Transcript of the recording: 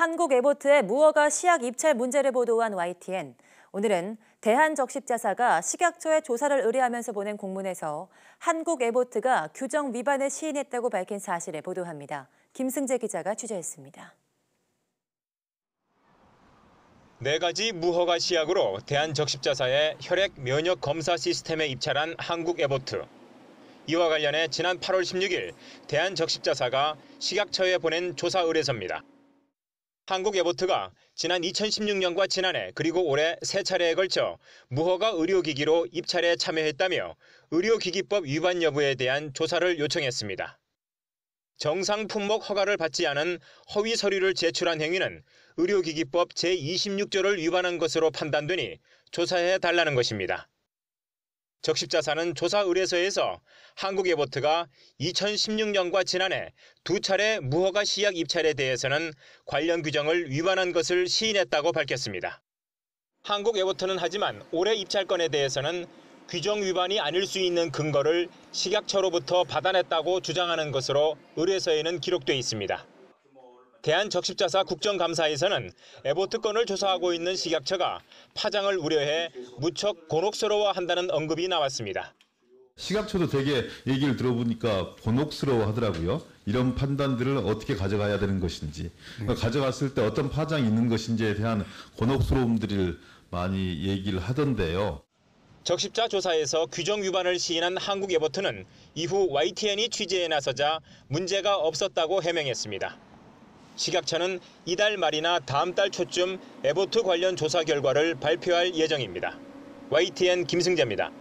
한국 에보트의 무허가 시약 입찰 문제를 보도한 YTN. 오늘은 대한적십자사가 식약처에 조사를 의뢰하면서 보낸 공문에서 한국 에보트가 규정 위반을 시인했다고 밝힌 사실을 보도합니다. 김승재 기자가 취재했습니다. 4가지 무허가 시약으로 대한적십자사의 혈액 면역 검사 시스템에 입찰한 한국 에보트. 이와 관련해 지난 8월 16일 대한적십자사가 식약처에 보낸 조사 의뢰서입니다. 한국 에보트가 지난 2016년과 지난해 그리고 올해 3차례에 걸쳐 무허가 의료기기로 입찰에 참여했다며 의료기기법 위반 여부에 대한 조사를 요청했습니다. 정상 품목 허가를 받지 않은 허위 서류를 제출한 행위는 의료기기법 제26조를 위반한 것으로 판단되니 조사해 달라는 것입니다. 적십자사는 조사 의뢰서에서 한국 에보트가 2016년과 지난해 2차례 무허가 시약 입찰에 대해서는 관련 규정을 위반한 것을 시인했다고 밝혔습니다. 한국 에보트는 하지만 올해 입찰건에 대해서는 규정 위반이 아닐 수 있는 근거를 식약처로부터 받아냈다고 주장하는 것으로 의뢰서에는 기록돼 있습니다. 대한적십자사 국정감사에서는 에보트 건을 조사하고 있는 식약처가 파장을 우려해 무척 곤혹스러워한다는 언급이 나왔습니다. 식약처도 되게 얘기를 들어보니까 곤혹스러워 하더라고요. 이런 판단들을 어떻게 가져가야 되는 것인지, 그러니까 가져갔을 때 어떤 파장이 있는 것인지에 대한 곤혹스러움들을 많이 얘기를 하던데요. 적십자 조사에서 규정 위반을 시인한 한국 에보트는 이후 YTN이 취재에 나서자 문제가 없었다고 해명했습니다. 식약처는 이달 말이나 다음 달 초쯤 에보트 관련 조사 결과를 발표할 예정입니다. YTN 김승재입니다.